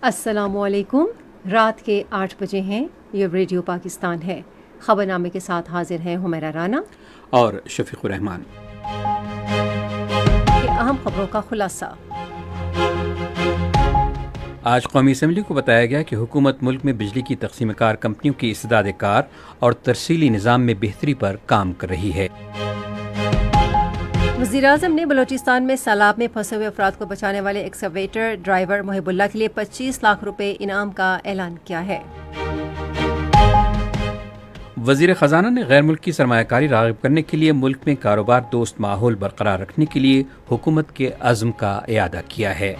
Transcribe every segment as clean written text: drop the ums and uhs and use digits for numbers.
السلام علیکم۔ رات کے 8 بجے ہیں، یہ ریڈیو پاکستان ہے۔ خبرنامے کے ساتھ حاضر ہیں حمیرہ رانا اور شفیق الرحمان۔ اہم خبروں کا خلاصہ۔ آج قومی اسمبلی کو بتایا گیا کہ حکومت ملک میں بجلی کی تقسیم کار کمپنیوں کی استعداد کار اور ترسیلی نظام میں بہتری پر کام کر رہی ہے۔ وزیراعظم نے بلوچستان میں سیلاب میں پھنسے ہوئے افراد کو بچانے والے ایکسکیویٹر ڈرائیور محب اللہ کے لیے 25 لاکھ روپے انعام کا اعلان کیا ہے۔ وزیر خزانہ نے غیر ملکی سرمایہ کاری راغب کرنے کے لیے ملک میں کاروبار دوست ماحول برقرار رکھنے کے لیے حکومت کے عزم کا اعادہ کیا ہے۔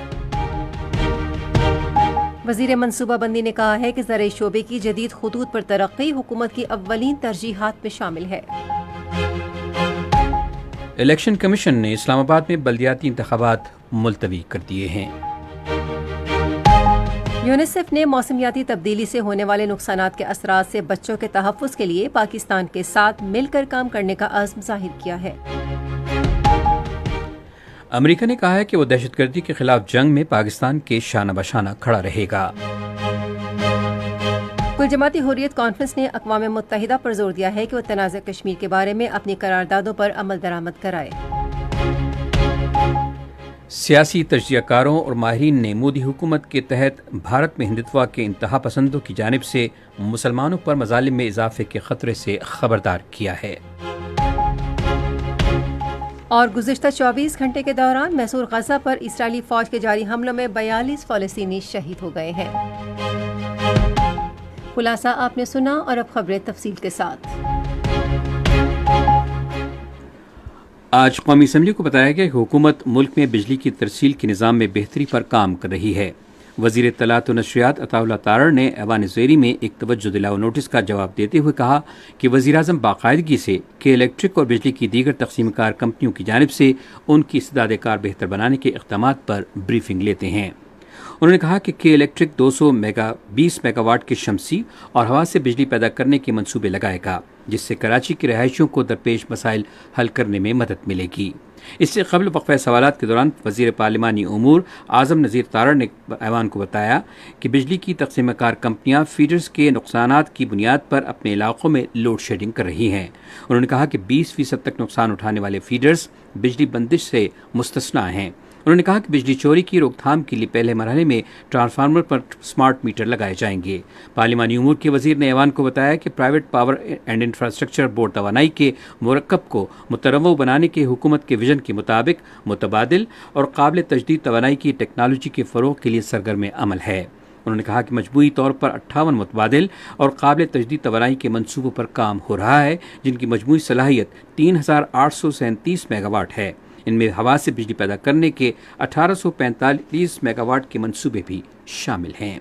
وزیر منصوبہ بندی نے کہا ہے کہ زرعی شعبے کی جدید خطوط پر ترقی حکومت کی اولین ترجیحات میں شامل ہے۔ الیکشن کمیشن نے اسلام آباد میں بلدیاتی انتخابات ملتوی کر دیے ہیں۔ یونیسیف نے موسمیاتی تبدیلی سے ہونے والے نقصانات کے اثرات سے بچوں کے تحفظ کے لیے پاکستان کے ساتھ مل کر کام کرنے کا عزم ظاہر کیا ہے۔ امریکہ نے کہا ہے کہ وہ دہشت گردی کے خلاف جنگ میں پاکستان کے شانہ بشانہ کھڑا رہے گا۔ کل جماعتی حریت کانفرنس نے اقوام متحدہ پر زور دیا ہے کہ وہ تنازع کشمیر کے بارے میں اپنی قراردادوں پر عمل درآمد کرائے۔ سیاسی تجزیہ کاروں اور ماہرین نے مودی حکومت کے تحت بھارت میں ہندتوا کے انتہا پسندوں کی جانب سے مسلمانوں پر مظالم میں اضافے کے خطرے سے خبردار کیا ہے۔ اور گزشتہ 24 گھنٹے کے دوران محصور غزہ پر اسرائیلی فوج کے جاری حملوں میں 42 فلسطینی شہید ہو گئے ہیں۔ خلاصہ آپ نے سنا، اور اب خبریں تفصیل کے ساتھ۔ آج قومی اسمبلی کو بتایا گیا کہ حکومت ملک میں بجلی کی ترسیل کے نظام میں بہتری پر کام کر رہی ہے۔ وزیر اطلاعات و نشریات عطا اللہ تارڑ نے ایوان زیری میں ایک توجہ دلاؤ نوٹس کا جواب دیتے ہوئے کہا کہ وزیراعظم باقاعدگی سے کہ الیکٹرک اور بجلی کی دیگر تقسیم کار کمپنیوں کی جانب سے ان کی استعداد کار بہتر بنانے کے اقدامات پر بریفنگ لیتے ہیں۔ انہوں نے کہا کہ الیکٹرک 220 میگا واٹ کے شمسی اور ہوا سے بجلی پیدا کرنے کے منصوبے لگائے گا، جس سے کراچی کی رہائشیوں کو درپیش مسائل حل کرنے میں مدد ملے گی۔ اس سے قبل وقفہ سوالات کے دوران وزیر پارلیمانی امور اعظم نذیر تارڑ نے ایوان کو بتایا کہ بجلی کی تقسیم کار کمپنیاں فیڈرز کے نقصانات کی بنیاد پر اپنے علاقوں میں لوڈ شیڈنگ کر رہی ہیں۔ انہوں نے کہا کہ 20% تک نقصان اٹھانے والے فیڈرز بجلی بندش سے مستثنیٰ ہیں۔ انہوں نے کہا کہ بجلی چوری کی روک تھام کے لیے پہلے مرحلے میں ٹرانسفارمر پر سمارٹ میٹر لگائے جائیں گے۔ پارلیمانی امور کے وزیر نے ایوان کو بتایا کہ private power and infrastructure board توانائی کے مرکب کو متنوع بنانے کے حکومت کے ویژن کے مطابق متبادل اور قابل تجدید توانائی کی ٹیکنالوجی کے فروغ کے لیے سرگرم عمل ہے۔ انہوں نے کہا کہ مجموعی طور پر 58 متبادل اور قابل تجدید توانائی کے منصوبوں پر کام ہو رہا ہے، جن کی مجموعی صلاحیت 3837 میگا واٹ ہے۔ ان میں ہوا سے بجلی پیدا کرنے کے 1845 میگا واٹ کے منصوبے بھی شامل ہیں۔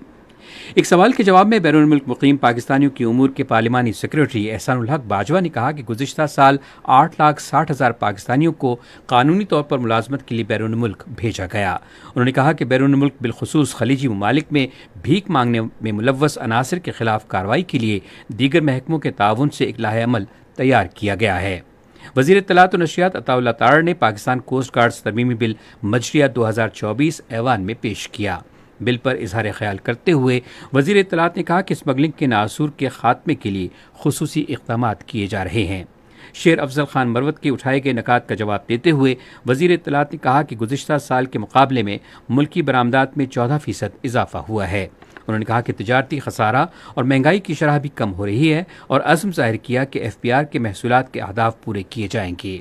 ایک سوال کے جواب میں بیرون ملک مقیم پاکستانیوں کی امور کے پارلیمانی سیکریٹری احسان الحق باجوہ نے کہا کہ گزشتہ سال 8,60,000 پاکستانیوں کو قانونی طور پر ملازمت کے لیے بیرون ملک بھیجا گیا۔ انہوں نے کہا کہ بیرون ملک بالخصوص خلیجی ممالک میں بھیک مانگنے میں ملوث عناصر کے خلاف کارروائی کے لیے دیگر محکموں کے تعاون سے ایک لائحہ عمل تیار کیا گیا ہے۔ وزیر اطلاعات و نشریات عطا اللہ تارڑ نے پاکستان کوسٹ گارڈز ترمیمی بل مجریہ 2024 ایوان میں پیش کیا۔ بل پر اظہار خیال کرتے ہوئے وزیر اطلاعات نے کہا کہ اسمگلنگ کے ناصور کے خاتمے کے لیے خصوصی اقدامات کیے جا رہے ہیں۔ شیر افضل خان مروت کے اٹھائے گئے نکات کا جواب دیتے ہوئے وزیر اطلاعات نے کہا کہ گزشتہ سال کے مقابلے میں ملکی برآمدات میں 14% اضافہ ہوا ہے۔ انہوں نے کہا کہ تجارتی خسارہ اور مہنگائی کی شرح بھی کم ہو رہی ہے، اور عزم ظاہر کیا کہ FPR کے محصولات کے اہداف پورے کیے جائیں گے۔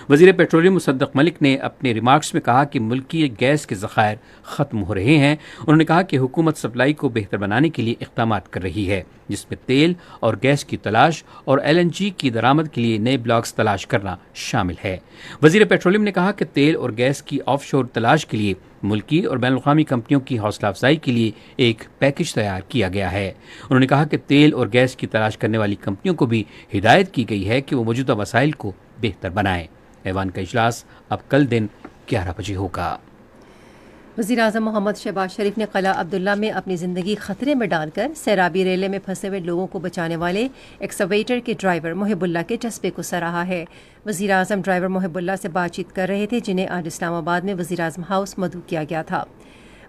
وزیر پیٹرولیم مصدق ملک نے اپنے ریمارکس میں کہا کہ ملکی گیس کے ذخائر ختم ہو رہے ہیں۔ انہوں نے کہا کہ حکومت سپلائی کو بہتر بنانے کے لیے اقدامات کر رہی ہے، جس میں تیل اور گیس کی تلاش اور LNG کی درآمد کے لیے نئے بلاکس تلاش کرنا شامل ہے۔ وزیر پیٹرولیم نے کہا کہ تیل اور گیس کی آف شور تلاش کے لیے ملکی اور بین الاقوامی کمپنیوں کی حوصلہ افزائی کے لیے ایک پیکج تیار کیا گیا ہے۔ انہوں نے کہا کہ تیل اور گیس کی تلاش کرنے والی کمپنیوں کو بھی ہدایت کی گئی ہے کہ وہ موجودہ وسائل کو بہتر بنائیں۔ ایوان کا اجلاس اب کل دن 11 بجے ہوگا۔ وزیراعظم محمد شہباز شریف نے قلعہ عبداللہ میں اپنی زندگی خطرے میں ڈال کر سیلابی ریلے میں پھنسے ہوئے لوگوں کو بچانے والے ایکسکیویٹر کے ڈرائیور محب اللہ کے جذبے کو سراہا ہے۔ وزیراعظم ڈرائیور محب اللہ سے بات چیت کر رہے تھے، جنہیں آج اسلام آباد میں وزیراعظم ہاؤس مدعو کیا گیا تھا۔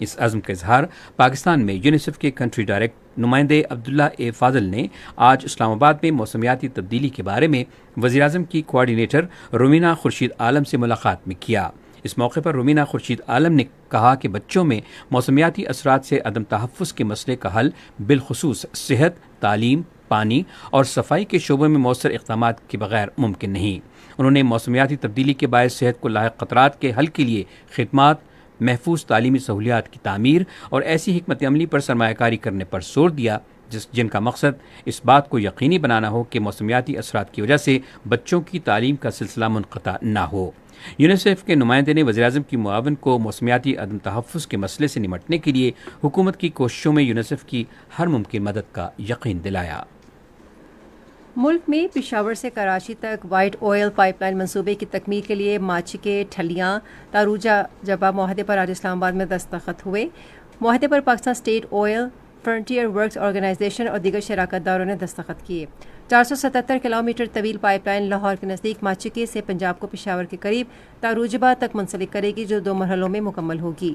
اس عزم کا اظہار پاکستان میں یونیسیف کے کنٹری ڈائریکٹ نمائندے عبداللہ اے فاضل نے آج اسلام آباد میں موسمیاتی تبدیلی کے بارے میں وزیراعظم کی کوآرڈینیٹر رومینہ خورشید عالم سے ملاقات میں کیا۔ اس موقع پر رومینہ خورشید عالم نے کہا کہ بچوں میں موسمیاتی اثرات سے عدم تحفظ کے مسئلے کا حل بالخصوص صحت، تعلیم، پانی اور صفائی کے شعبوں میں مؤثر اقدامات کے بغیر ممکن نہیں۔ انہوں نے موسمیاتی تبدیلی کے باعث صحت کو لاحق خطرات کے حل کے لیے خدمات، محفوظ تعلیمی سہولیات کی تعمیر اور ایسی حکمت عملی پر سرمایہ کاری کرنے پر زور دیا جن کا مقصد اس بات کو یقینی بنانا ہو کہ موسمیاتی اثرات کی وجہ سے بچوں کی تعلیم کا سلسلہ منقطع نہ ہو۔ یونیسیف کے نمائندے نے وزیراعظم کی معاون کو موسمیاتی عدم تحفظ کے مسئلے سے نمٹنے کے لیے حکومت کی کوششوں میں یونیسیف کی ہر ممکن مدد کا یقین دلایا۔ ملک میں پشاور سے کراچی تک وائٹ آئل پائپ لائن منصوبے کی تکمیل کے لیے ماچکے، ٹھلیاں، تاروجہ جبہ معاہدے پر آج اسلام آباد میں دستخط ہوئے۔ معاہدے پر Pakistan State Oil Frontier Works Organisation اور دیگر شراکت داروں نے دستخط کیے۔ 477 کلومیٹر طویل پائپ لائن لاہور کے نزدیک ماچکے سے پنجاب کو پشاور کے قریب تاروجبہ تک منسلک کرے گی، جو 2 مرحلوں میں مکمل ہوگی۔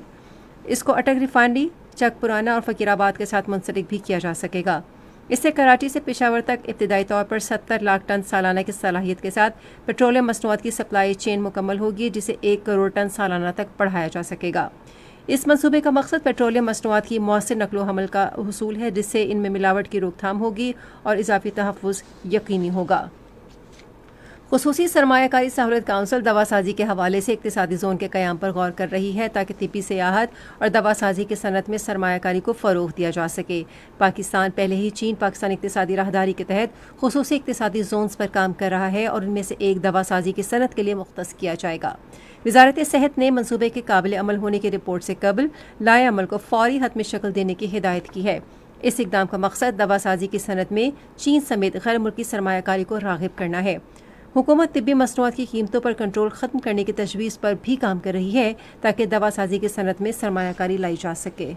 اس کو اٹک ریفائنری، چک پرانا اور فقیر آباد کے ساتھ منسلک بھی کیا جا سکے گا۔ اس سے کراچی سے پشاور تک ابتدائی طور پر 70 لاکھ ٹن سالانہ کی صلاحیت کے ساتھ پیٹرولیم مصنوعات کی سپلائی چین مکمل ہوگی، جسے 1 کروڑ ٹن سالانہ تک بڑھایا جا سکے گا۔ اس منصوبے کا مقصد پیٹرولیم مصنوعات کی مؤثر نقل و حمل کا حصول ہے، جس سے ان میں ملاوٹ کی روک تھام ہوگی اور اضافی تحفظ یقینی ہوگا۔ خصوصی سرمایہ کاری سہولت کونسل دوا سازی کے حوالے سے اقتصادی زون کے قیام پر غور کر رہی ہے تاکہ طبی سیاحت اور دوا سازی کی صنعت میں سرمایہ کاری کو فروغ دیا جا سکے۔ پاکستان پہلے ہی چین پاکستان اقتصادی راہداری کے تحت خصوصی اقتصادی زونز پر کام کر رہا ہے اور ان میں سے ایک دوا سازی کی صنعت کے لیے مختص کیا جائے گا۔ وزارت صحت نے منصوبے کے قابل عمل ہونے کی رپورٹ سے قبل لائے عمل کو فوری حتمی شکل دینے کی ہدایت کی ہے۔ اس اقدام کا مقصد دوا سازی کی صنعت میں چین سمیت غیر ملکی سرمایہ کاری کو راغب کرنا ہے۔ حکومت طبی مصنوعات کی قیمتوں پر کنٹرول ختم کرنے کی تجویز پر بھی کام کر رہی ہے تاکہ دوا سازی کی صنعت میں سرمایہ کاری لائی جا سکے۔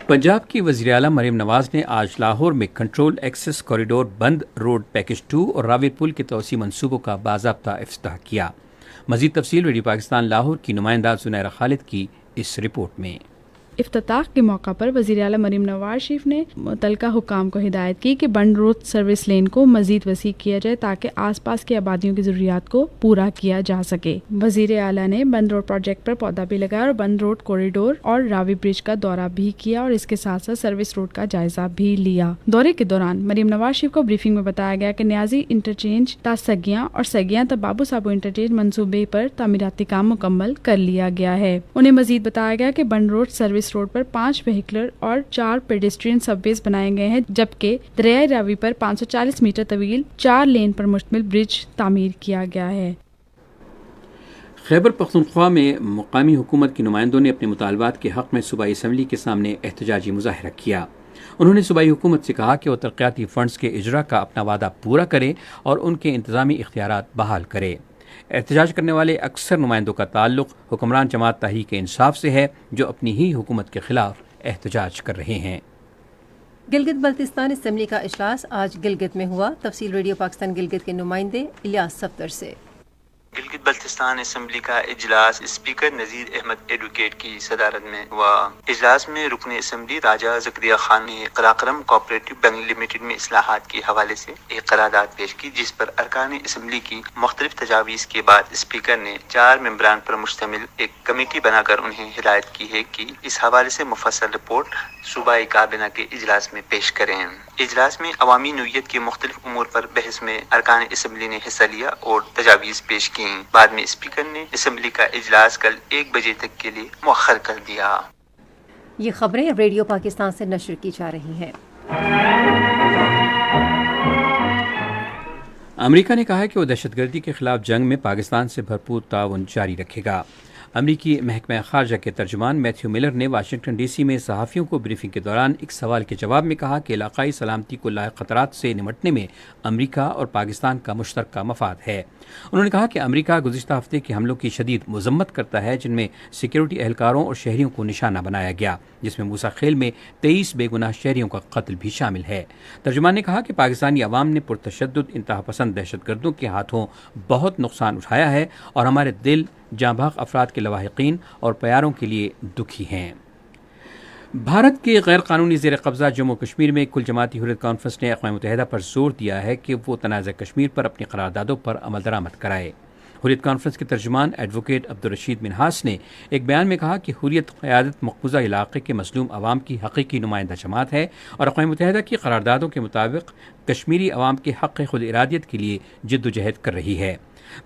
پنجاب کی وزیراعلیٰ مریم نواز نے آج لاہور میں کنٹرول ایکسس کوریڈور بند روڈ پیکج 2 اور راوی پل کے توسیع منصوبوں کا باضابطہ افتتاح کیا۔ مزید تفصیل ریڈیو پاکستان لاہور کی نمائندہ زنیرہ خالد کی اس رپورٹ میں۔ افتتاح کے موقع پر وزیراعلیٰ مریم نواز شریف نے متعلقہ حکام کو ہدایت کی کہ بند روڈ سروس لین کو مزید وسیع کیا جائے تاکہ آس پاس کی آبادیوں کی ضروریات کو پورا کیا جا سکے۔ وزیر اعلیٰ نے بند روڈ پروجیکٹ پر پودا بھی لگایا اور بند روڈ کوریڈور اور راوی برج کا دورہ بھی کیا اور اس کے ساتھ ساتھ سروس روڈ کا جائزہ بھی لیا۔ دورے کے دوران مریم نواز شریف کو بریفنگ میں بتایا گیا کہ نیازی انٹرچینج تا سگیاں اور سگیاں تا بابو صابو انٹرچینج منصوبے پر تعمیراتی کام مکمل کر لیا گیا ہے۔ انہیں مزید بتایا گیا کہ بند روڈ سروس روڈ پر 5 وہیکلر اور 4 پیڈسٹرین سب ویز بنائے گئے ہیں، جبکہ دریائے راوی پر 540 میٹر طویل 4 لین پر مشتمل برج تعمیر کیا گیا ہے۔ خیبر پختونخوا میں مقامی حکومت کے نمائندوں نے اپنے مطالبات کے حق میں صوبائی اسمبلی کے سامنے احتجاجی مظاہرہ کیا۔ انہوں نے صوبائی حکومت سے کہا کہ وہ ترقیاتی فنڈز کے اجرا کا اپنا وعدہ پورا کرے اور ان کے انتظامی اختیارات بحال کرے۔ احتجاج کرنے والے اکثر نمائندوں کا تعلق حکمران جماعت تحریک انصاف سے ہے، جو اپنی ہی حکومت کے خلاف احتجاج کر رہے ہیں۔ گلگت بلتستان اسمبلی کا اجلاس آج گلگت میں ہوا۔ تفصیل ریڈیو پاکستان گلگت کے نمائندے الیاس صفدر سے۔ گلگت بلتستان اسمبلی کا اجلاس اسپیکر نذیر احمد ایڈوکیٹ کی صدارت میں ہوا۔ اجلاس میں رکن اسمبلی راجہ زکریا خان نے قراقرم کوآپریٹو بینک لمیٹڈ میں اصلاحات کے حوالے سے ایک قرارداد پیش کی، جس پر ارکان اسمبلی کی مختلف تجاویز کے بعد اسپیکر نے 4 ممبران پر مشتمل ایک کمیٹی بنا کر انہیں ہدایت کی ہے کہ اس حوالے سے مفصل رپورٹ صوبائی کابینہ کے اجلاس میں پیش کریں۔ اجلاس میں عوامی نوعیت کے مختلف امور پر بحث میں ارکان اسمبلی نے حصہ لیا اور تجاویز پیش کی۔ بعد میں اسپیکر نے اسمبلی کا اجلاس کل 1 بجے تک کے لیے مؤخر کر دیا۔ یہ خبریں ریڈیو پاکستان سے نشر کی جا رہی ہیں۔ امریکہ نے کہا ہے کہ وہ دہشت گردی کے خلاف جنگ میں پاکستان سے بھرپور تعاون جاری رکھے گا۔ امریکی محکمہ خارجہ کے ترجمان میتھیو ملر نے واشنگٹن ڈی سی میں صحافیوں کو بریفنگ کے دوران ایک سوال کے جواب میں کہا کہ علاقائی سلامتی کو لاحق خطرات سے نمٹنے میں امریکہ اور پاکستان کا مشترکہ مفاد ہے۔ انہوں نے کہا کہ امریکہ گزشتہ ہفتے کے حملوں کی شدید مذمت کرتا ہے، جن میں سیکیورٹی اہلکاروں اور شہریوں کو نشانہ بنایا گیا، جس میں موسیٰ خیل میں 23 بے گناہ شہریوں کا قتل بھی شامل ہے۔ ترجمان نے کہا کہ پاکستانی عوام نے پرتشدد انتہا پسند دہشت گردوں کے ہاتھوں بہت نقصان اٹھایا ہے اور ہمارے دل جاں بحق افراد کے لواحقین اور پیاروں کے لیے دکھی ہیں۔ بھارت کے غیر قانونی زیر قبضہ جموں کشمیر میں کل جماعتی حریت کانفرنس نے اقوام متحدہ پر زور دیا ہے کہ وہ تنازع کشمیر پر اپنی قراردادوں پر عمل درآمد کرائے۔ حریت کانفرنس کے ترجمان ایڈوکیٹ عبدالرشید منہاس نے ایک بیان میں کہا کہ حریت قیادت مقبوضہ علاقے کے مظلوم عوام کی حقیقی نمائندہ جماعت ہے اور اقوام متحدہ کی قراردادوں کے مطابق کشمیری عوام کے حق خود ارادیت کے لیے جد و جہد کر رہی ہے۔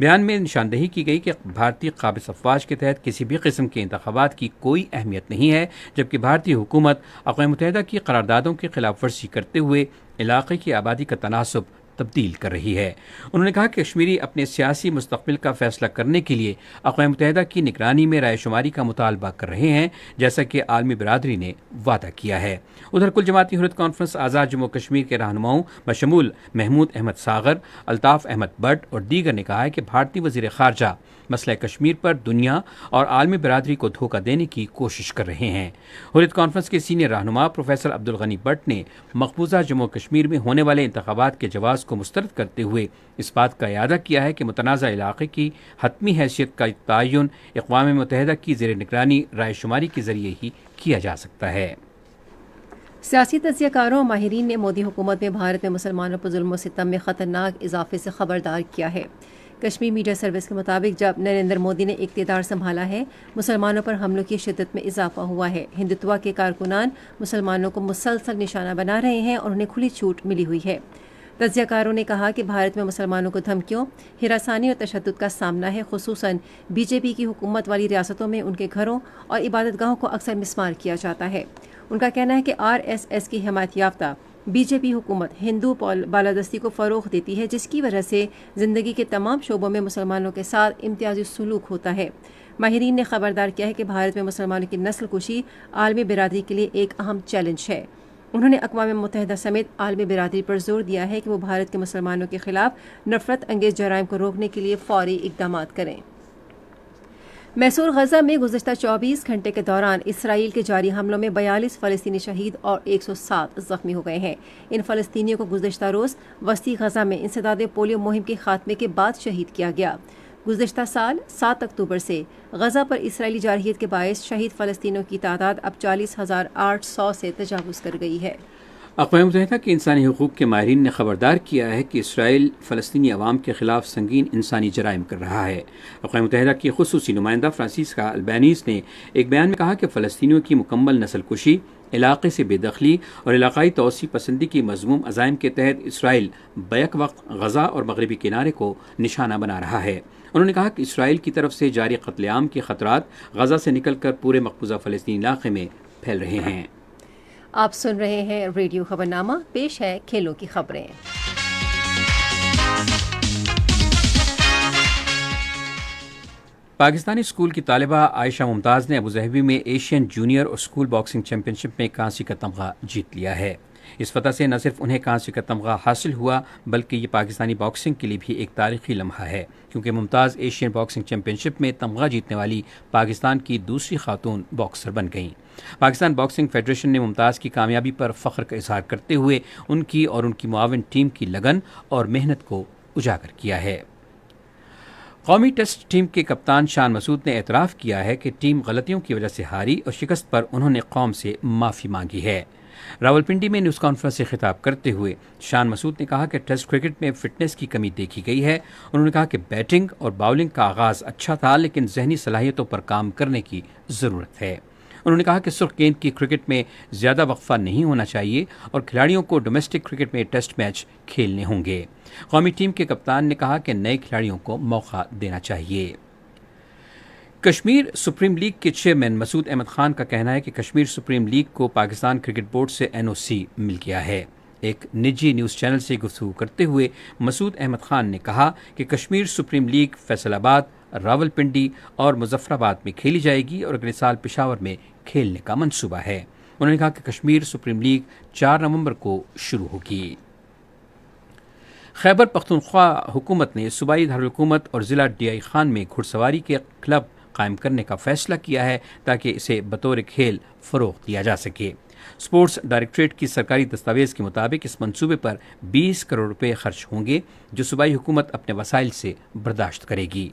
بیان میں نشاندہی کی گئی کہ بھارتی قابض افواج کے تحت کسی بھی قسم کے انتخابات کی کوئی اہمیت نہیں ہے، جبکہ بھارتی حکومت اقوام متحدہ کی قراردادوں کی خلاف ورزی کرتے ہوئے علاقے کی آبادی کا تناسب تبدیل کر رہی ہے۔ انہوں نے کہا کہ کشمیری اپنے سیاسی مستقبل کا فیصلہ کرنے کے لیے اقوام متحدہ کی نگرانی میں رائے شماری کا مطالبہ کر رہے ہیں، جیسا کہ عالمی برادری نے وعدہ کیا ہے۔ ادھر کل جماعتی حریت کانفرنس آزاد جموں کشمیر کے رہنماؤں بشمول محمود احمد ساغر، الطاف احمد بٹ اور دیگر نے کہا ہے کہ بھارتی وزیر خارجہ مسئلہ کشمیر پر دنیا اور عالمی برادری کو دھوکہ دینے کی کوشش کر رہے ہیں۔ حریت کانفرنس کے سینئر رہنما پروفیسر عبدالغنی بٹ نے مقبوضہ جموں کشمیر میں ہونے والے انتخابات کے جواز کو مسترد کرتے ہوئے اس بات کا اعادہ کیا ہے کہ متنازع علاقے کی حتمی حیثیت کا تعین اقوام متحدہ کی زیر نگرانی رائے شماری کے ذریعے ہی کیا جا سکتا ہے۔ سیاسی تجزیہ کاروں اور ماہرین نے مودی حکومت میں بھارت میں مسلمانوں پر ظلم و ستم میں خطرناک اضافے سے خبردار کیا ہے۔ کشمیر میڈیا سروس کے مطابق جب نریندر مودی نے اقتدار سنبھالا ہے، مسلمانوں پر حملوں کی شدت میں اضافہ ہوا ہے۔ ہندوتوا کے کارکنان مسلمانوں کو مسلسل نشانہ بنا رہے ہیں اور انہیں کھلی چھوٹ ملی ہوئی ہے۔ تجزیہ کاروں نے کہا کہ بھارت میں مسلمانوں کو دھمکیوں، ہراسانی اور تشدد کا سامنا ہے، خصوصاً بی جے پی کی حکومت والی ریاستوں میں ان کے گھروں اور عبادت گاہوں کو اکثر مسمار کیا جاتا ہے۔ ان کا کہنا ہے کہ RSS کی حمایت یافتہ بی جے پی حکومت ہندو بالادستی کو فروغ دیتی ہے، جس کی وجہ سے زندگی کے تمام شعبوں میں مسلمانوں کے ساتھ امتیازی سلوک ہوتا ہے۔ ماہرین نے خبردار کیا ہے کہ بھارت میں مسلمانوں کی نسل کشی عالمی برادری کے لیے ایک اہم چیلنج ہے۔ انہوں نے اقوام متحدہ سمیت عالمی برادری پر زور دیا ہے کہ وہ بھارت کے مسلمانوں کے خلاف نفرت انگیز جرائم کو روکنے کے لیے فوری اقدامات کریں۔ محصور غزہ میں گزشتہ 24 گھنٹے کے دوران اسرائیل کے جاری حملوں میں 42 فلسطینی شہید اور 107 زخمی ہو گئے ہیں۔ ان فلسطینیوں کو گزشتہ روز وسطی غزہ میں انسداد پولیو مہم کے خاتمے کے بعد شہید کیا گیا۔ گزشتہ سال 7 اکتوبر سے غزہ پر اسرائیلی جارحیت کے باعث شہید فلسطینیوں کی تعداد اب 40,800 سے تجاوز کر گئی ہے۔ اقوام متحدہ کے انسانی حقوق کے ماہرین نے خبردار کیا ہے کہ اسرائیل فلسطینی عوام کے خلاف سنگین انسانی جرائم کر رہا ہے۔ اقوام متحدہ کی خصوصی نمائندہ فرانسیسکا البینیز نے ایک بیان میں کہا کہ فلسطینیوں کی مکمل نسل کشی، علاقے سے بے دخلی اور علاقائی توسیع پسندی کی مذموم عزائم کے تحت اسرائیل بیک وقت غزہ اور مغربی کنارے کو نشانہ بنا رہا ہے۔ انہوں نے کہا کہ اسرائیل کی طرف سے جاری قتل عام کے خطرات غزہ سے نکل کر پورے مقبوضہ فلسطینی علاقے میں پھیل رہے ہیں۔ آپ سن رہے ہیں ریڈیو خبرنامہ، پیش ہے کھیلوں کی خبریں۔ پاکستانی اسکول کی طالبہ عائشہ ممتاز نے ابوظہبی میں ایشین جونیئر اور اسکول باکسنگ چیمپئن شپ میں کانسی کا تمغہ جیت لیا ہے۔ اس فتح سے نہ صرف انہیں کانسی کا تمغہ حاصل ہوا بلکہ یہ پاکستانی باکسنگ کے لیے بھی ایک تاریخی لمحہ ہے، کیونکہ ممتاز ایشین باکسنگ چیمپئن شپ میں تمغہ جیتنے والی پاکستان کی دوسری خاتون باکسر بن گئیں۔ پاکستان باکسنگ فیڈریشن نے ممتاز کی کامیابی پر فخر کا اظہار کرتے ہوئے ان کی اور ان کی معاون ٹیم کی لگن اور محنت کو اجاگر کیا ہے۔ قومی ٹیسٹ ٹیم کے کپتان شان مسعود نے اعتراف کیا ہے کہ ٹیم غلطیوں کی وجہ سے ہاری اور شکست پر انہوں نے قوم سے معافی مانگی ہے۔ راولپنڈی میں نیوز کانفرنس سے خطاب کرتے ہوئے شان مسعود نے کہا کہ ٹیسٹ کرکٹ میں فٹنس کی کمی دیکھی گئی ہے۔ انہوں نے کہا کہ بیٹنگ اور باؤلنگ کا آغاز اچھا تھا لیکن ذہنی صلاحیتوں پر کام کرنے کی ضرورت ہے۔ انہوں نے کہا کہ سرخ گیند کی کرکٹ میں زیادہ وقفہ نہیں ہونا چاہیے اور کھلاڑیوں کو ڈومیسٹک کرکٹ میں ٹیسٹ میچ کھیلنے ہوں گے۔ قومی ٹیم کے کپتان نے کہا کہ نئے کھلاڑیوں کو موقع دینا چاہیے۔ کشمیر سپریم لیگ کے چیئرمین مسعود احمد خان کا کہنا ہے کہ کشمیر سپریم لیگ کو پاکستان کرکٹ بورڈ سے NOC مل گیا ہے۔ ایک نجی نیوز چینل سے گفتگو کرتے ہوئے مسعود احمد خان نے کہا کہ کشمیر سپریم لیگ فیصل آباد، راولپنڈی اور مظفر آباد میں کھیلی جائے گی اور اگلے سال پشاور میں کھیلنے کا منصوبہ ہے۔ انہوں نے کہا کہ کشمیر سپریم لیگ 4 نومبر کو شروع ہوگی۔ خیبر پختونخوا حکومت نے صوبائی دارالحکومت اور ضلع DI خان میں گھڑ سواری کے کلب قائم کرنے کا فیصلہ کیا ہے تاکہ اسے بطور کھیل فروغ دیا جا سکے۔ اسپورٹس ڈائریکٹوریٹ کی سرکاری دستاویز کے مطابق اس منصوبے پر 20 کروڑ روپے خرچ ہوں گے جو صوبائی حکومت اپنے وسائل سے برداشت کرے گی۔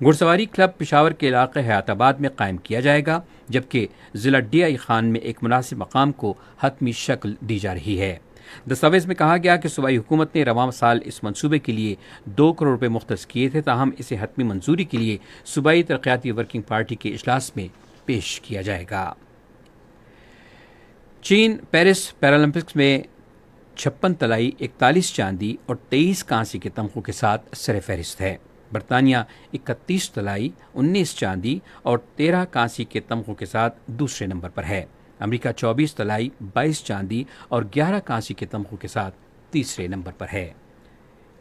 گھڑ سواری کلب پشاور کے علاقے حیات آباد میں قائم کیا جائے گا۔ جبکہ ضلع ڈی آئی خان میں ایک مناسب مقام کو حتمی شکل دی جا رہی ہے۔ دستاویز میں کہا گیا کہ صوبائی حکومت نے رواں سال اس منصوبے کے لیے 2 کروڑ روپے مختص کیے تھے، تاہم اسے حتمی منظوری کے لیے صوبائی ترقیاتی ورکنگ پارٹی کے اجلاس میں پیش کیا جائے گا۔ چین پیرس پیرالمپکس میں 56 طلائی، 41 چاندی اور 23 کانسی کے تمغوں کے ساتھ سر فہرست ہے۔ برطانیہ 31 طلائی، 19 چاندی اور 13 کانسی کے تمغوں کے ساتھ دوسرے نمبر پر ہے۔ امریکہ 24 طلائی، 22 چاندی اور 11 کانسی کے تمغوں کے ساتھ تیسرے نمبر پر ہے۔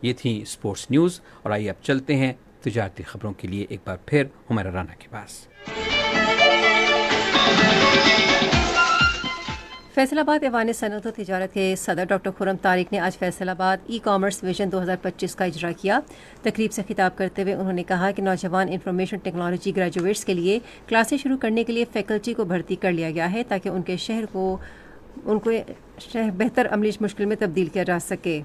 یہ تھیں اسپورٹس نیوز، اور آئیے اب چلتے ہیں تجارتی خبروں کے لیے ایک بار پھر ہمیرا رانا کے پاس۔ فیصل آباد ایوان صنعت و تجارت کے صدر ڈاکٹر خرم طارق نے آج فیصل آباد ای کامرس ویژن 2025 کا اجرا کیا۔ تقریب سے خطاب کرتے ہوئے انہوں نے کہا کہ نوجوان انفارمیشن ٹیکنالوجی گریجویٹس کے لیے کلاسیں شروع کرنے کے لیے فیکلٹی کو بھرتی کر لیا گیا ہے تاکہ ان کے شہر بہتر عملی مشکل میں تبدیل کیا جا سکے۔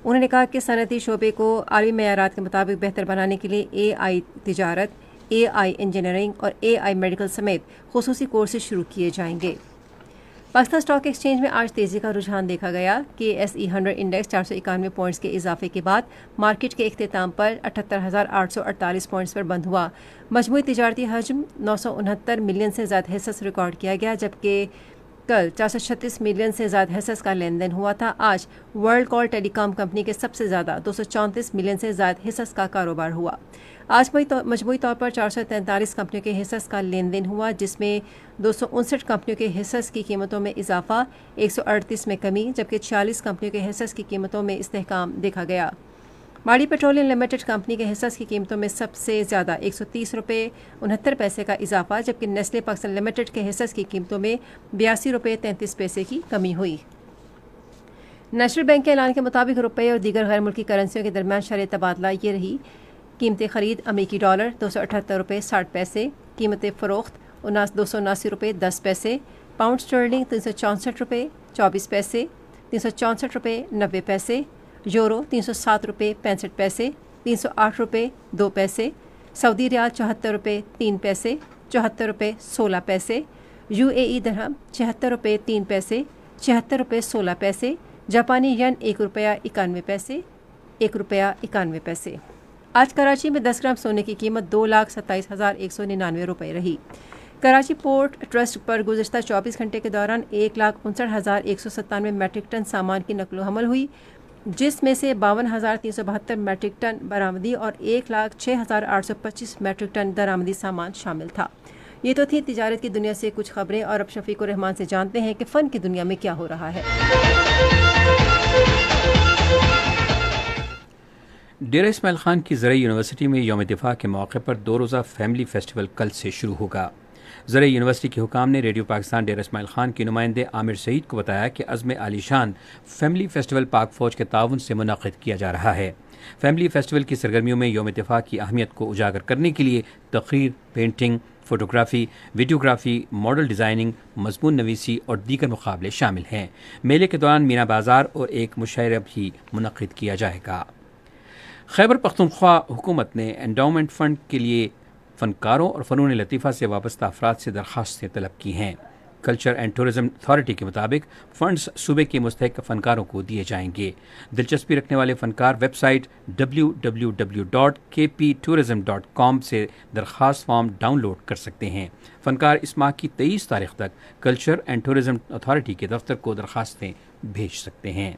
انہوں نے کہا کہ صنعتی شعبے کو عالمی معیارات کے مطابق بہتر بنانے کے لیے اے آئی تجارت، اے آئی انجینئرنگ اور اے آئی میڈیکل سمیت خصوصی کورسز شروع کیے جائیں گے۔ پاکستان اسٹاک ایکسچینج میں آج تیزی کا رجحان دیکھا گیا کہ KSE 100 انڈیکس 491 پوائنٹس کے اضافے کے بعد مارکیٹ کے اختتام پر 78,848 پوائنٹس پر بند ہوا۔ مجموعی تجارتی حجم 969 ملین سے زائد حصص ریکارڈ کیا گیا، جبکہ کل 436 ملین سے زائد حصص کا لین دین ہوا تھا۔ آج ورلڈ کال ٹیلی کام کمپنی کے سب سے زیادہ 234 ملین سے زائد حصص کا کاروبار ہوا۔ آج مجموعی طور پر 443 کمپنیوں کے حصص کا لین دین ہوا، جس میں 259 کمپنیوں کے حصص کی قیمتوں میں اضافہ، 138 میں کمی، جبکہ 46 کمپنیوں کے حصص کی قیمتوں میں استحکام دیکھا گیا۔ ماڑی پیٹرولیم لمیٹڈ کمپنی کے حصص کی قیمتوں میں سب سے زیادہ 130 روپے 69 پیسے کا اضافہ، جبکہ نیسلے پاکستان لمیٹڈ کے حصص کی قیمتوں میں 82 روپے 33 پیسے کی کمی ہوئی۔ نیشنل بینک کے اعلان کے مطابق روپے اور دیگر غیر ملکی کرنسیوں کے درمیان شرح تبادلہ یہ رہی: قیمت خرید امریکی ڈالر 278 روپے 60 پیسے، قیمت فروخت 279 روپے 10 پیسے، پاؤنڈ اسٹرلنگ 364 روپے 24 پیسے، 364 روپے 90 پیسے، یورو 307 روپے 65 پیسے، 308 روپے 2 پیسے، سعودی ریال 74 روپے 3 پیسے، 74 روپے 16 پیسے، UAE درہم 76 روپے 3 پیسے، 76 روپے 16 پیسے، جاپانی ین 1 روپیہ 91 پیسے، 1 روپیہ 91 پیسے۔ آج کراچی میں 10 گرام سونے کی قیمت 2,27,199 روپے رہی۔ کراچی پورٹ ٹرسٹ پر گزشتہ 24 گھنٹے کے دوران 1,59,197 میٹرک ٹن سامان کی نقل و حمل ہوئی، جس میں سے 52,372 میٹرک ٹن برآمدی اور 1,06,825 میٹرک ٹن درآمدی سامان شامل تھا۔ یہ تو تھی تجارت کی دنیا سے کچھ خبریں، اور اب شفیق الرحمان سے جانتے ہیں کہ فن کی دنیا میں کیا ہو رہا ہے۔ ڈیرہ اسماعیل خان کی زرعی یونیورسٹی میں یوم دفاع کے موقع پر 2 روزہ فیملی فیسٹیول کل سے شروع ہوگا۔ زرعی یونیورسٹی کے حکام نے ریڈیو پاکستان ڈیرہ اسماعیل خان کے نمائندے عامر سعید کو بتایا کہ عزم عالی شان فیملی فیسٹیول پاک فوج کے تعاون سے منعقد کیا جا رہا ہے۔ فیملی فیسٹیول کی سرگرمیوں میں یوم دفاع کی اہمیت کو اجاگر کرنے کے لیے تقریر، painting, photography, videography, model designing, مضمون نویسی اور دیگر مقابلے شامل ہیں۔ میلے کے دوران مینا بازار اور ایک مشاعرہ بھی منعقد کیا جائے گا۔ خیبر پختونخوا حکومت نے انڈاؤمنٹ فنڈ کے لیے فنکاروں اور فنون لطیفہ سے وابستہ افراد سے درخواستیں طلب کی ہیں۔ کلچر اینڈ ٹورزم اتھارٹی کے مطابق فنڈز صوبے کے مستحق فنکاروں کو دیے جائیں گے۔ دلچسپی رکھنے والے فنکار ویب سائٹ www.kptourism.com سے درخواست فارم ڈاؤن لوڈ کر سکتے ہیں۔ فنکار اس ماہ کی 23 تاریخ تک کلچر اینڈ ٹورزم اتھارٹی کے دفتر کو درخواستیں بھیج سکتے ہیں۔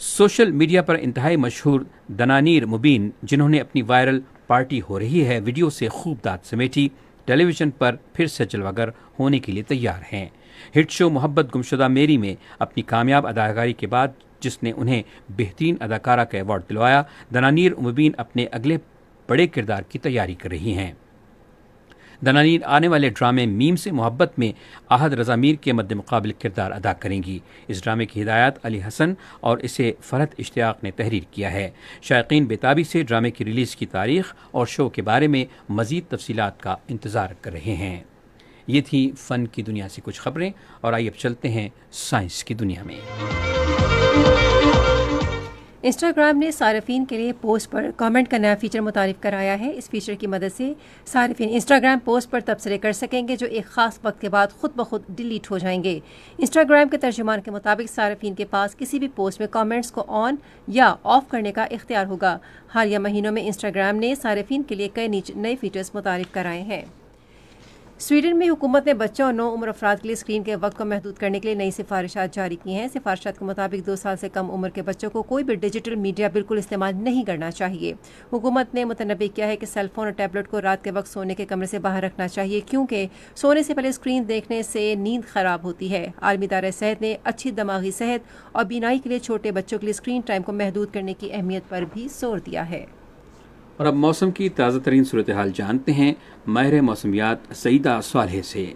سوشل میڈیا پر انتہائی مشہور دنانیر مبین، جنہوں نے اپنی وائرل پارٹی ہو رہی ہے ویڈیو سے خوب داد سمیٹی، ٹیلی ویژن پر پھر سے جلوہ گر ہونے کے لیے تیار ہیں۔ ہٹ شو محبت گمشدہ میری میں اپنی کامیاب اداکاری کے بعد جس نے انہیں بہترین اداکارہ کا ایوارڈ دلوایا، دنانیر مبین اپنے اگلے بڑے کردار کی تیاری کر رہی ہیں۔ دنانیر آنے والے ڈرامے میم سے محبت میں احد رضا میر کے مد مقابل کردار ادا کریں گی۔ اس ڈرامے کی ہدایت علی حسن اور اسے فرحت اشتیاق نے تحریر کیا ہے۔ شائقین بےتابی سے ڈرامے کی ریلیز کی تاریخ اور شو کے بارے میں مزید تفصیلات کا انتظار کر رہے ہیں۔ یہ تھی فن کی دنیا سے کچھ خبریں، اور آئیے اب چلتے ہیں سائنس کی دنیا میں۔ انسٹاگرام نے صارفین کے لیے پوسٹ پر کامنٹ کا نیا فیچر متعارف کرایا ہے۔ اس فیچر کی مدد سے صارفین انسٹاگرام پوسٹ پر تبصرے کر سکیں گے جو ایک خاص وقت کے بعد خود بخود ڈیلیٹ ہو جائیں گے۔ انسٹاگرام کے ترجمان کے مطابق صارفین کے پاس کسی بھی پوسٹ میں کامنٹس کو آن یا آف کرنے کا اختیار ہوگا۔ حالیہ مہینوں میں انسٹاگرام نے صارفین کے لیے کئی نئے فیچرز متعارف کرائے ہیں۔ سویڈن میں حکومت نے بچوں اور نو عمر افراد کے لیے اسکرین کے وقت کو محدود کرنے کے لیے نئی سفارشات جاری کی ہیں۔ سفارشات کے مطابق 2 سال سے کم عمر کے بچوں کو کوئی بھی ڈیجیٹل میڈیا بالکل استعمال نہیں کرنا چاہیے۔ حکومت نے متنبہ کیا ہے کہ سیل فون اور ٹیبلٹ کو رات کے وقت سونے کے کمرے سے باہر رکھنا چاہیے کیونکہ سونے سے پہلے اسکرین دیکھنے سے نیند خراب ہوتی ہے۔ عالمی ادارہ صحت نے اچھی دماغی صحت اور بینائی کے لیے چھوٹے بچوں کے لیے اسکرین ٹائم کو محدود کرنے کی اہمیت پر بھی زور دیا ہے۔ اور اب موسم کی تازہ ترین صورتحال جانتے ہیں ماہر موسمیات سعیدہ صالح سے۔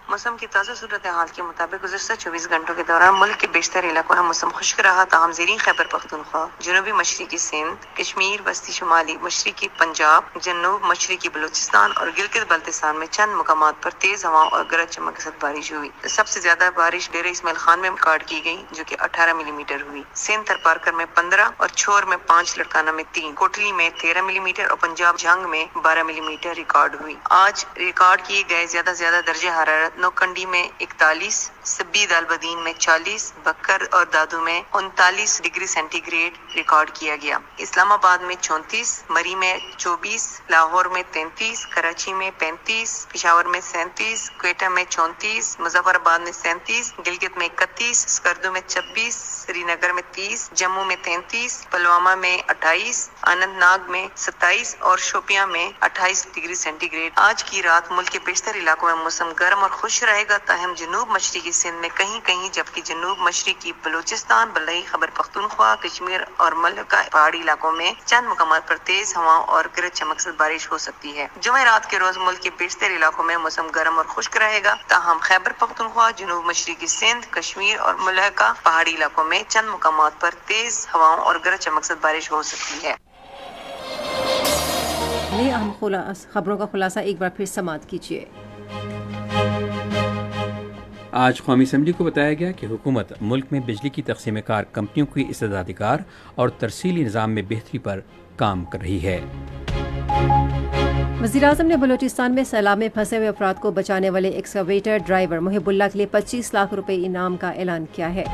موسم کی تازہ صورتحال کے مطابق گزشتہ 24 گھنٹوں کے دوران ملک کے بیشتر علاقوں میں موسم خشک رہا، تاہم زیریں خیبر پختونخوا، جنوبی مشرقی سندھ، کشمیر، وسطی شمالی مشرقی پنجاب، جنوب مشرقی بلوچستان اور گلگت بلتستان میں چند مقامات پر تیز ہواؤں اور گرج چمک کے ساتھ بارش ہوئی۔ سب سے زیادہ بارش ڈیرہ اسماعیل خان میں ریکارڈ کی گئی جو کہ 18 ملی میٹر ہوئی۔ سندھ تھرپارکر میں 15 اور چھور میں 5، لڑکانہ میں 3، کوٹلی میں 13 ملی میٹر اور پنجاب جھنگ میں 12 ملی میٹر ریکارڈ ہوئی۔ آج ریکارڈ کیے گئے زیادہ سے زیادہ درجہ حرارت نوکنڈی میں 41، سبی دالبدین میں 40، بکر اور دادو میں 39 ڈگری سینٹی گریڈ ریکارڈ کیا گیا۔ اسلام آباد میں 34، مری میں 24، لاہور میں 33، کراچی میں 35، پشاور میں 37، کوئٹہ میں 34، مظفر آباد میں 37، گلگت میں 31، سکردو میں 26، سری نگر میں 30، جموں میں 33، پلوامہ میں 28، اننت ناگ میں 27 اور شوپیاں میں 28 ڈگری سینٹی گریڈ۔ آج کی رات ملک کے بیشتر علاقوں میں موسم گرم اور خوش رہے گا، تاہم جنوب مشرقی سندھ میں کہیں کہیں جبکہ جنوب مشرقی بلوچستان، بلئی خیبر پختونخوا، کشمیر اور ملکہ پہاڑی علاقوں میں چند مقامات پر تیز ہواؤں اور گرج چمک سے بارش ہو سکتی ہے۔ جمعرات کے روز ملک کے بیشتر علاقوں میں موسم گرم اور خشک رہے گا، تاہم خیبر پختونخوا، جنوب مشرقی سندھ، کشمیر اور ملکہ پہاڑی علاقوں میں چند مقامات پر تیز ہواؤں اور گرج چمک سے بارش ہو سکتی ہے۔ یہ اہم خبروں کا خلاصہ ایک بار پھر سماعت کیجیے۔ آج قومی اسمبلی کو بتایا گیا کہ حکومت ملک میں بجلی کی تقسیم کار کمپنیوں کی استعداد کار اور ترسیلی نظام میں بہتری پر کام کر رہی ہے۔ وزیراعظم نے بلوچستان میں سیلاب میں پھنسے ہوئے افراد کو بچانے والے ایکسکیویٹر ڈرائیور محب اللہ کے لیے 25 لاکھ روپے انعام کا اعلان کیا ہے۔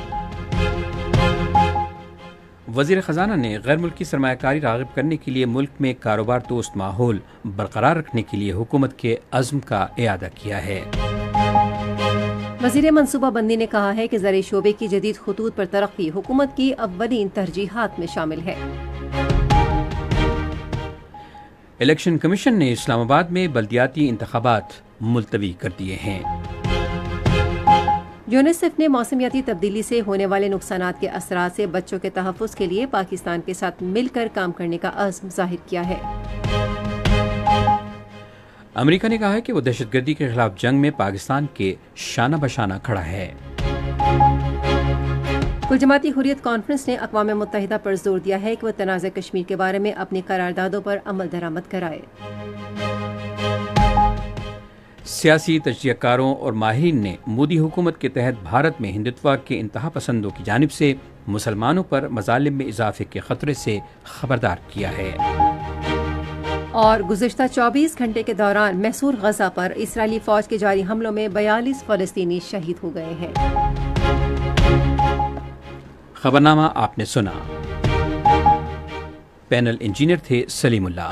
وزیر خزانہ نے غیر ملکی سرمایہ کاری راغب کرنے کے لیے ملک میں کاروبار دوست ماحول برقرار رکھنے کے لیے حکومت کے عزم کا اعادہ کیا ہے۔ وزیر منصوبہ بندی نے کہا ہے کہ زرعی شعبے کی جدید خطوط پر ترقی حکومت کی اولین ترجیحات میں شامل ہے۔ الیکشن کمیشن نے اسلام آباد میں بلدیاتی انتخابات ملتوی کر دیے ہیں۔ یونیسیف نے موسمیاتی تبدیلی سے ہونے والے نقصانات کے اثرات سے بچوں کے تحفظ کے لیے پاکستان کے ساتھ مل کر کام کرنے کا عزم ظاہر کیا ہے۔ امریکہ نے کہا ہے کہ وہ دہشت گردی کے خلاف جنگ میں پاکستان کے شانہ بشانہ کھڑا ہے۔ کل جماعتی حریت کانفرنس نے اقوام متحدہ پر زور دیا ہے کہ وہ تنازع کشمیر کے بارے میں اپنی قراردادوں پر عمل درآمد کرائے۔ سیاسی تجزیہ کاروں اور ماہرین نے مودی حکومت کے تحت بھارت میں ہندوتوا کے انتہا پسندوں کی جانب سے مسلمانوں پر مظالم میں اضافے کے خطرے سے خبردار کیا ہے۔ اور گزشتہ 24 گھنٹے کے دوران محصور غزہ پر اسرائیلی فوج کے جاری حملوں میں 42 فلسطینی شہید ہو گئے ہیں۔ خبرنامہ آپ نے سنا۔ پینل انجینئر تھے سلیم اللہ،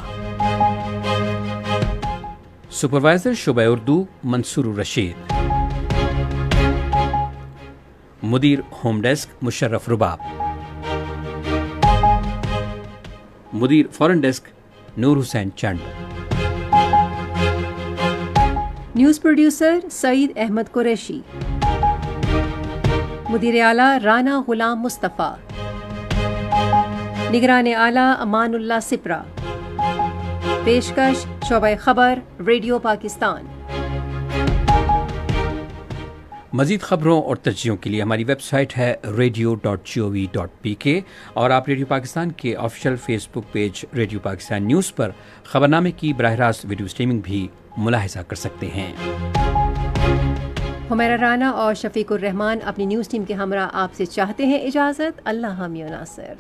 سپروائزر شعبہ اردو منصور الرشید، مدیر ہوم ڈیسک مشرف رباب، مدیر فورن ڈیسک نور حسین چنڈ، نیوز پروڈیوسر سعید احمد قریشی، مدیر اعلیٰ رانا غلام مصطفیٰ، نگران اعلیٰ امان اللہ سپرا، پیشکش شعبہ خبر ریڈیو پاکستان۔ مزید خبروں اور تجزیوں کے لیے ہماری ویب سائٹ ہے radio.gov.pk اور آپ ریڈیو پاکستان کے آفیشیل فیس بک پیج ریڈیو پاکستان نیوز پر خبرنامے کی براہ راست ویڈیو اسٹریمنگ بھی ملاحظہ کر سکتے ہیں۔ حمیرہ رانا اور شفیق الرحمان اپنی نیوز ٹیم کے ہمراہ آپ سے چاہتے ہیں اجازت۔ اللہ حامی و ناصر۔